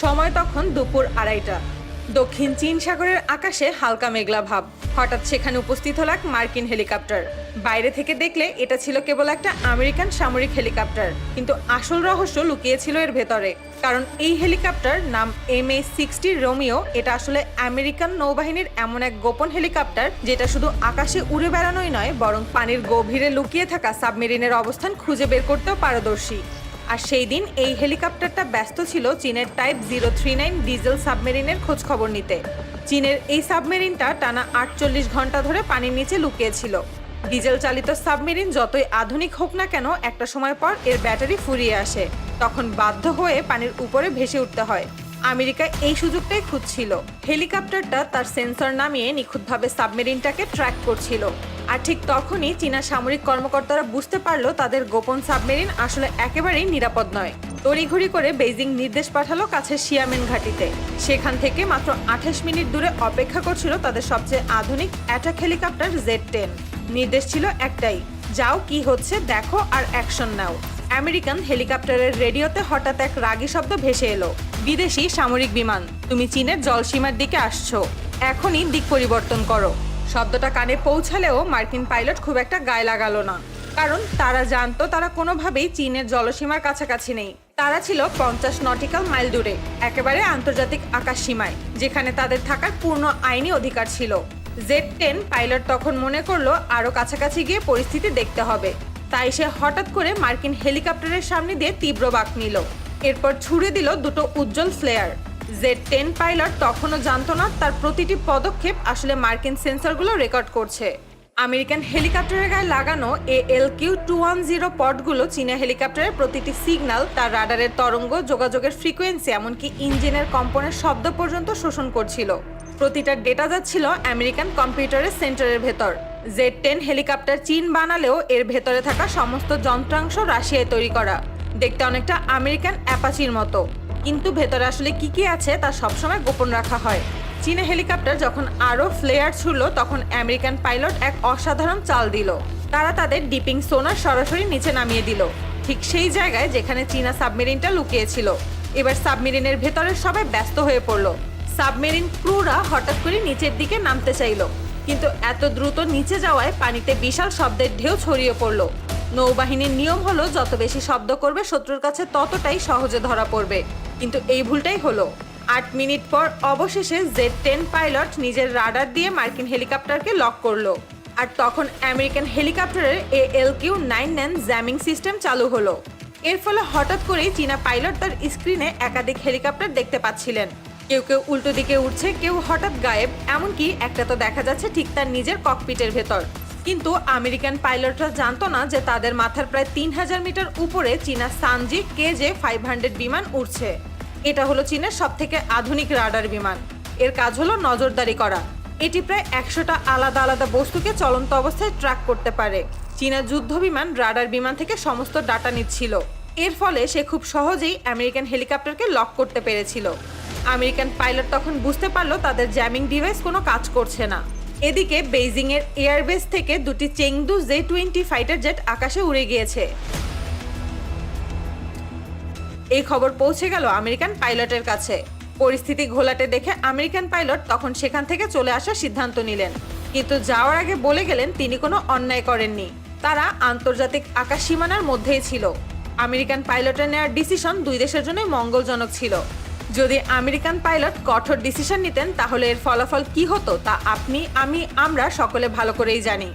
সময় তখন দুপুর 2:30টা। দক্ষিণ চীন সাগরের আকাশে হালকা মেঘলা ভাব। হঠাৎ সেখানে উপস্থিত হল এক মার্কিন হেলিকপ্টার। বাইরে থেকে দেখলে এটা ছিল কেবল একটা আমেরিকান সামরিক হেলিকপ্টার, কিন্তু আসল রহস্য লুকিয়ে ছিল এর ভেতরে। কারণ এই হেলিকপ্টার নাম MH-60 রোমিও। এটা আসলে আমেরিকান নৌবাহিনীর এমন এক গোপন হেলিকপ্টার যেটা শুধু আকাশে উড়ে বেড়ানোই নয়, বরং পানির গভীরে লুকিয়ে থাকা সাবমেরিনের অবস্থান খুঁজে বের করতেও পারদর্শী। আর সেই দিন এই হেলিকপ্টারটা ব্যস্ত ছিল চীনের টাইপ 039 ডিজেল সাবমেরিনের খোঁজ খবর নিতে। চীনের এই সাবমেরিনটা টানা 48 ঘন্টা ধরে পানির নিচে লুকিয়েছিল। ডিজেল চালিত সাবমেরিন যতই আধুনিক হোক না কেন, একটা সময় পর এর ব্যাটারি ফুরিয়ে আসে। তখন বাধ্য হয়ে পানির উপরে ভেসে উঠতে হয়। আমেরিকা এই সুযোগটাই খুঁজছিল। হেলিকপ্টারটা তার সেন্সর নামিয়ে নিখুঁতভাবে সাবমেরিনটাকে ট্র্যাক করছিল। আর ঠিক তখনই চীনা সামরিক কর্মকর্তারা বুঝতে পারলো তাদের গোপন সাবমেরিন আসলে একেবারেই নিরাপদ নয়। তড়িঘড়ি করে বেইজিং নির্দেশ পাঠালো কাছের শিয়ামেন ঘাঁটিতে। সেখান থেকে মাত্র 28 মিনিট দূরে অপেক্ষা করছিল তাদের সবচেয়ে আধুনিক অ্যাটাক হেলিকপ্টার Z-10। নির্দেশ ছিল একটাই, যাও কি হচ্ছে দেখো আর অ্যাকশন নাও। আমেরিকান হেলিকপ্টারের রেডিওতে হঠাৎ এক রাগী শব্দ ভেসে এলো, বিদেশি সামরিক বিমান, তুমি চীনের জলসীমার দিকে আসছো, এখনই দিক পরিবর্তন করো। শব্দটা কানে পৌঁছালেও মার্কিন পাইলট খুব একটা গায়ে লাগালো না, কারণ তারা জানতো তারা কোনোভাবেই চীনের জলসীমার কাছাকাছি নেই। তারা ছিল 50 নটিক্যাল মাইল দূরে, একেবারে আন্তর্জাতিক আকাশ সীমায়, যেখানে তাদের থাকার পূর্ণ আইনি অধিকার ছিল। Z-10 পাইলট তখন মনে করলো আরো কাছাকাছি গিয়ে পরিস্থিতি দেখতে হবে। তাই সে হঠাৎ করে মার্কিন হেলিকপ্টারের সামনে দিয়ে তীব্র বাঁক নিল। এরপর ছুড়ে দিল দুটো উজ্জ্বল ফ্লেয়ার। Z-10 পাইলট তখনও জানতো না তার প্রতিটি পদক্ষেপ আসলে মার্কিন সেন্সরগুলো রেকর্ড করছে। আমেরিকান হেলিকপ্টারের গায়ে লাগানো ALQ-210 পডগুলো চীনা হেলিকপ্টারের প্রতিটি সিগন্যাল, তার রাডারের তরঙ্গ, যোগাযোগের ফ্রিকোয়েন্সি, এমনকি ইঞ্জিনের কম্পনের শব্দ পর্যন্ত শোষণ করছিল। প্রতিটা ডেটা যাচ্ছিল আমেরিকান কম্পিউটারের সেন্টারের ভেতর। Z-10 হেলিকপ্টার চীন বানালেও এর ভেতরে থাকা সমস্ত যন্ত্রাংশ রাশিয়ায় তৈরি করা। দেখতে অনেকটা আমেরিকান অ্যাপাচির মতো, কিন্তু ভেতরে আসলে কি আছে তা সবসময় গোপন রাখা হয়। চীনা হেলিকপ্টার যখন আরও ফ্লেয়ার ছুড়ল, তখন আমেরিকান পাইলট এক অসাধারণ চাল দিল। তারা তাদের ডিপিং সোনার সরাসরি নিচে নামিয়ে দিল, ঠিক সেই জায়গায় যেখানে চীনা সাবমেরিনটা লুকিয়েছিল। এবার সাবমেরিনের ভেতরে সবাই ব্যস্ত হয়ে পড়ল। সাবমেরিন ক্রুরা হঠাৎ করে নিচের দিকে নামতে চাইল, কিন্তু এত দ্রুত নিচে যাওয়ায় পানিতে বিশাল শব্দের ঢেউ ছড়িয়ে পড়ল। নৌবাহিনীর নিয়ম হলো যত বেশি শব্দ করবে শত্রুর কাছে ততটাই সহজে ধরা পড়বে, কিন্তু এই ভুলটাই হলো। 8 মিনিট পর অবশেষে Z-10 পাইলট নিজের রাডার দিয়ে মার্কিন হেলিকপ্টারকে লক করলো। আর তখন আমেরিকান হেলিকপ্টারের ALQ-9N জ্যামিং সিস্টেম চালু হলো। এর ফলে হঠাৎ করেই চীনা পাইলট তার স্ক্রিনে একাধিক হেলিকপ্টার দেখতে পাচ্ছিলেন। কেউ কেউ উল্টো দিকে উঠছে, কেউ হঠাৎ গায়েব, এমনকি একটা তো দেখা যাচ্ছে ঠিক তার নিজের ককপিটের ভেতর। কিন্তু আমেরিকান পাইলটরা জানতো না যে তাদের মাথার প্রায় 3000 মিটার উপরে চীনা সানজি KJ-500 বিমান উড়ছে। এটা হলো চীনের সবথেকে আধুনিক রাডার বিমান। এর কাজ হলো নজরদারি করা। এটি প্রায় 100টা আলাদা আলাদা বস্তুকে চলন্ত অবস্থায় ট্র্যাক করতে পারে। চীনা যুদ্ধ বিমান রাডার বিমান থেকে সমস্ত ডাটা নিচ্ছিল। এর ফলে সে খুব সহজেই আমেরিকান হেলিকপ্টারকে লক করতে পেরেছিল। আমেরিকান পাইলট তখন বুঝতে পারলো তাদের জ্যামিং ডিভাইস কোনো কাজ করছে না। এদিকে বেইজিং এর এয়ারবেস থেকে দুটি চেংদু Z-20 ফাইটার জেট আকাশে উড়ে গিয়েছে। এই খবর পৌঁছে গেল আমেরিকান পাইলটের কাছে। পরিস্থিতি ঘোলাটে দেখে আমেরিকান পাইলট তখন সেখান থেকে চলে আসার সিদ্ধান্ত নিলেন, কিন্তু যাওয়ার আগে বলে গেলেন তিনি কোনো অন্যায় করেননি। তারা আন্তর্জাতিক আকাশ সীমানার মধ্যেই ছিল। আমেরিকান পাইলটের নেওয়ার ডিসিশন দুই দেশের জন্যই মঙ্গলজনক ছিল। যদি আমেরিকান পাইলট কঠোর ডিসিশন নিতেন তাহলে এর ফলাফল কি হতো তা আপনি, আমি, আমরা সকলে ভালো করেই জানি।